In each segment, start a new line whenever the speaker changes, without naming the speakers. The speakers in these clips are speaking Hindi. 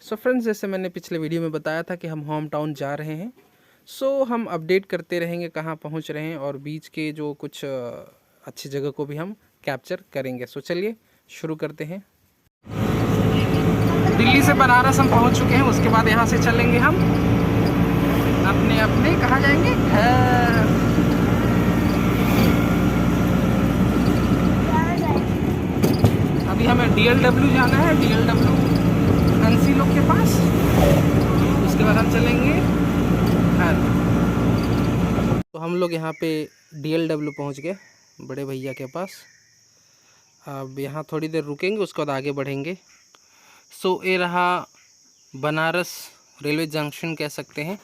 सो फ्रेंड्स, जैसे मैंने पिछले वीडियो में बताया था कि हम होम टाउन जा रहे हैं। हम अपडेट करते रहेंगे कहाँ पहुँच रहे हैं, और बीच के जो कुछ अच्छी जगह को भी हम कैप्चर करेंगे। चलिए शुरू करते हैं। दिल्ली से बनारस हम पहुँच चुके हैं। उसके बाद यहाँ से चलेंगे हम अपने अपने कहाँ जाएंगे, घर। अभी हमें DLW जाना है, DLW अंसी लोग के पास। उसके बाद हम चलेंगे घर। तो हम लोग यहाँ पे DLW पहुँच गए, बड़े भैया के पास। अब यहाँ थोड़ी देर रुकेंगे, उसके बाद आगे बढ़ेंगे। ये रहा बनारस रेलवे जंक्शन कह सकते हैं।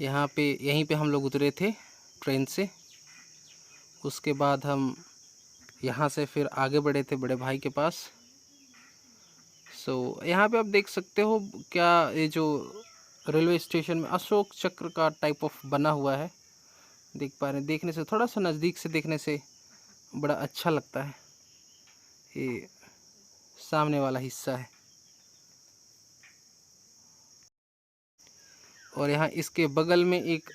यहाँ पे यहीं पे हम लोग उतरे थे ट्रेन से। उसके बाद हम यहाँ से फिर आगे बढ़े थे बड़े भाई के पास। यहाँ पे आप देख सकते हो क्या, ये जो रेलवे स्टेशन में अशोक चक्र का टाइप ऑफ बना हुआ है, देख पा रहे हैं। देखने से थोड़ा सा नज़दीक से देखने से बड़ा अच्छा लगता है। ये सामने वाला हिस्सा है, और यहाँ इसके बगल में एक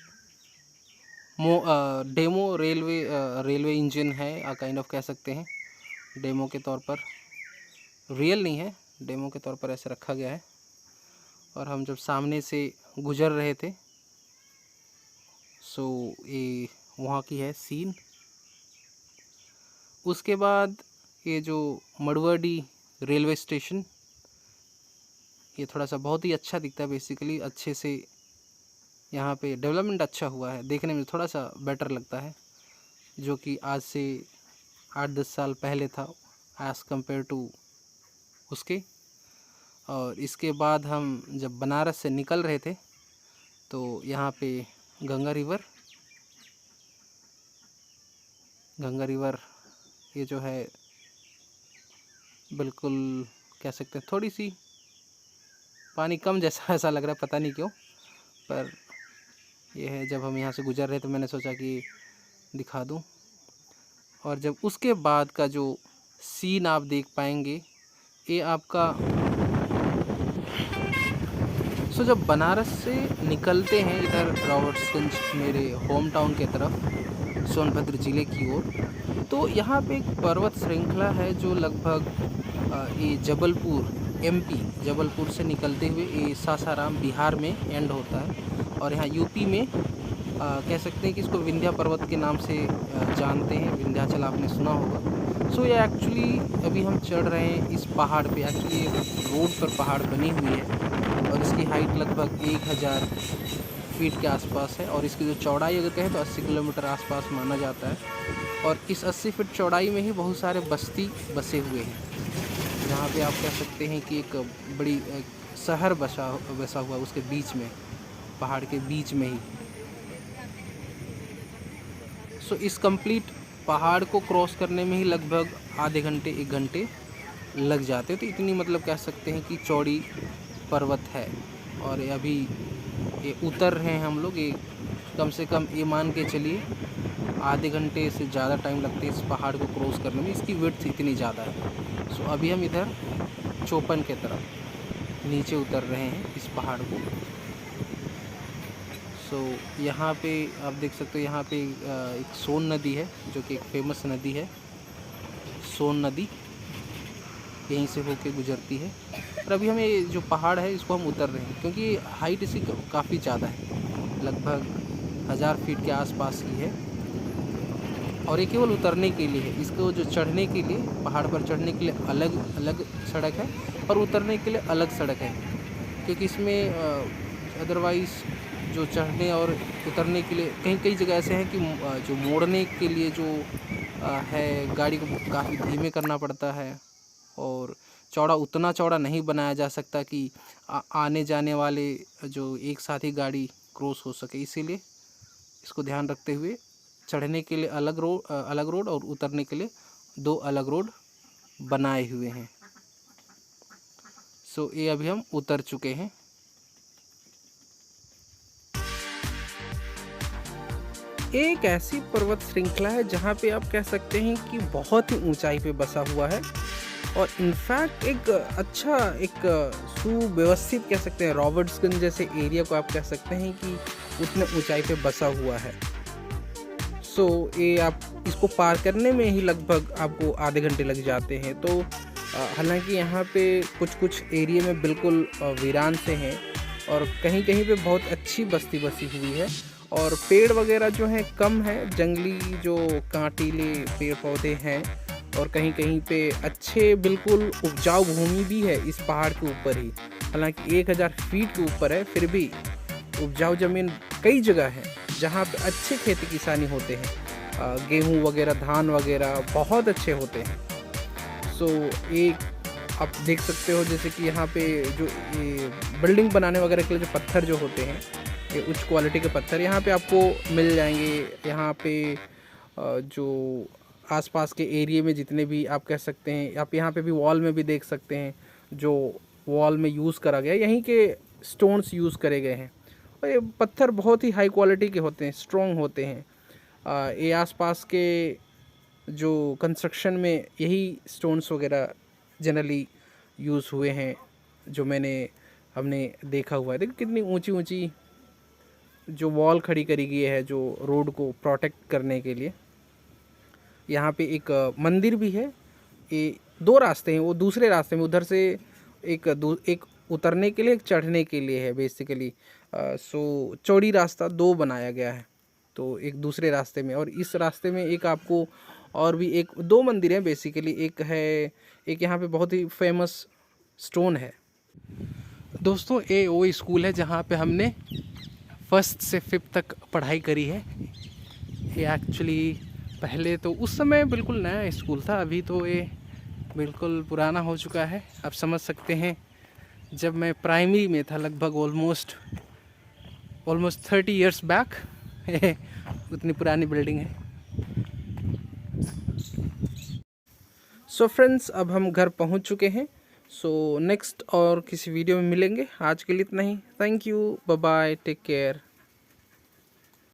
डेमो रेलवे इंजन है, काइंड ऑफ कह सकते हैं। डेमो के तौर पर, रियल नहीं है, डेमो के तौर पर ऐसे रखा गया है। और हम जब सामने से गुजर रहे थे, ये वहाँ की है सीन। उसके बाद ये जो मड़वाडी रेलवे स्टेशन, ये थोड़ा सा बहुत ही अच्छा दिखता है। बेसिकली अच्छे से यहाँ पे डेवलपमेंट अच्छा हुआ है, देखने में थोड़ा सा बेटर लगता है, जो कि आज से 8-10 साल पहले था एज़ कम्पेयर टू उसके। और इसके बाद हम जब बनारस से निकल रहे थे, तो यहाँ पे गंगा रिवर ये जो है, बिल्कुल कह सकते हैं थोड़ी सी पानी कम जैसा ऐसा लग रहा है, पता नहीं क्यों, पर यह है। जब हम यहाँ से गुजर रहे तो मैंने सोचा कि दिखा दूँ। और जब उसके बाद का जो सीन आप देख पाएंगे, ये आपका जब बनारस से निकलते हैं इधर रॉबर्ट्सगंज, मेरे होम टाउन के तरफ, सोनभद्र ज़िले की ओर, तो यहाँ पे एक पर्वत श्रृंखला है जो लगभग ये जबलपुर MP, जबलपुर से निकलते हुए ये सासाराम बिहार में एंड होता है। और यहाँ यूपी में कह सकते हैं कि इसको विंध्या पर्वत के नाम से जानते हैं। विंध्याचल आपने सुना होगा। ये एक्चुअली अभी हम चढ़ रहे हैं इस पहाड़ पे। एक्चुअली रोड पर पहाड़ बनी हुई है, और इसकी हाइट लगभग 1000 फीट के आसपास है। और इसकी जो चौड़ाई अगर कहें तो 80 किलोमीटर आसपास माना जाता है। और इस 80 फीट चौड़ाई में ही बहुत सारे बस्ती बसे हुए हैं, जहाँ पे आप कह सकते हैं कि एक बड़ी शहर बसा हुआ उसके बीच में, पहाड़ के बीच में ही। इस कंप्लीट पहाड़ को क्रॉस करने में ही लगभग आधे घंटे 1 घंटे लग जाते। तो इतनी मतलब कह सकते हैं कि चौड़ी पर्वत है। और अभी ये उतर रहे हैं हम लोग। ये कम से कम ये मान के चलिए आधे घंटे से ज़्यादा टाइम लगते है इस पहाड़ को क्रॉस करने में, इसकी विड्थ इतनी ज़्यादा है। अभी हम इधर चोपन के तरफ नीचे उतर रहे हैं इस पहाड़ को। यहाँ पे आप देख सकते हो, यहाँ पे एक सोन नदी है, जो कि एक फेमस नदी है। सोन नदी यहीं से होके गुजरती है। और अभी हमें जो पहाड़ है इसको हम उतर रहे हैं, क्योंकि हाइट इसकी काफ़ी ज़्यादा है, लगभग 1000 फीट के आसपास की है। और ये केवल उतरने के लिए है। इसको जो चढ़ने के लिए, पहाड़ पर चढ़ने के लिए अलग अलग सड़क है, और उतरने के लिए अलग सड़क है। क्योंकि इसमें अदरवाइज़ जो चढ़ने और उतरने के लिए कई जगह ऐसे हैं कि जो मोड़ने के लिए जो है, गाड़ी को काफ़ी धीमे करना पड़ता है, और उतना चौड़ा नहीं बनाया जा सकता कि आने जाने वाले जो एक साथ ही गाड़ी क्रॉस हो सके। इसीलिए इसको ध्यान रखते हुए चढ़ने के लिए अलग रोड और उतरने के लिए 2 अलग रोड बनाए हुए हैं। ये अभी हम उतर चुके हैं। एक ऐसी पर्वत श्रृंखला है जहाँ पे आप कह सकते हैं कि बहुत ही ऊंचाई पे बसा हुआ है। और इनफैक्ट एक अच्छा एक सुव्यवस्थित कह सकते हैं रॉबर्ट्सगंज जैसे एरिया को आप कह सकते हैं कि उतने ऊंचाई पे बसा हुआ है। सो ये आप इसको पार करने में ही लगभग आपको आधे घंटे लग जाते हैं। तो हालांकि यहाँ पे कुछ एरिया में बिल्कुल वीरान से हैं और कहीं कहीं पे बहुत अच्छी बस्ती बसी हुई है और पेड़ वगैरह जो हैं कम है, जंगली जो कांटीले पेड़ पौधे हैं और कहीं कहीं पे अच्छे बिल्कुल उपजाऊ भूमि भी है इस पहाड़ के ऊपर ही। हालांकि 1000 फीट के ऊपर है, फिर भी उपजाऊ ज़मीन कई जगह है जहाँ पे अच्छे खेती किसानी होते हैं। गेहूँ वगैरह, धान वगैरह बहुत अच्छे होते हैं। सो एक आप देख सकते हो जैसे कि यहाँ पे जो ये बिल्डिंग बनाने वगैरह के लिए जो पत्थर जो होते हैं, ये उच्च क्वालिटी के पत्थर यहाँ पे आपको मिल जाएंगे। यहाँ पे जो आसपास के एरिया में जितने भी आप कह सकते हैं, आप यहाँ पे भी वॉल में भी देख सकते हैं जो वॉल में यूज़ करा गया, यहीं के स्टोन्स यूज़ करे गए हैं और ये पत्थर बहुत ही हाई क्वालिटी के होते हैं, स्ट्रॉन्ग होते हैं। ये आसपास के जो कंस्ट्रक्शन में यही स्टोन्स वगैरह जनरली यूज़ हुए हैं जो हमने देखा हुआ है। देखो कितनी ऊंची ऊंची जो वॉल खड़ी करी गई है जो रोड को प्रोटेक्ट करने के लिए। यहाँ पे एक मंदिर भी है। ये 2 रास्ते हैं, वो दूसरे रास्ते में उधर से एक उतरने के लिए, एक चढ़ने के लिए है बेसिकली। सो चौड़ी रास्ता 2 बनाया गया है, तो एक दूसरे रास्ते में और इस रास्ते में एक आपको और भी 2 मंदिर हैं बेसिकली। एक यहाँ पे बहुत ही फेमस स्टोन है। दोस्तों ये वो स्कूल है जहाँ पे हमने 1st से 5th तक पढ़ाई करी है। ये एक्चुअली पहले तो उस समय बिल्कुल नया स्कूल था, अभी तो ये बिल्कुल पुराना हो चुका है। आप समझ सकते हैं जब मैं प्राइमरी में था, लगभग ऑलमोस्ट 30 इयर्स बैक उतनी पुरानी बिल्डिंग है। सो फ्रेंड्स, अब हम घर पहुंच चुके हैं। सो नेक्स्ट और किसी वीडियो में मिलेंगे। आज के लिए इतना ही। Thank you, bye bye, take care.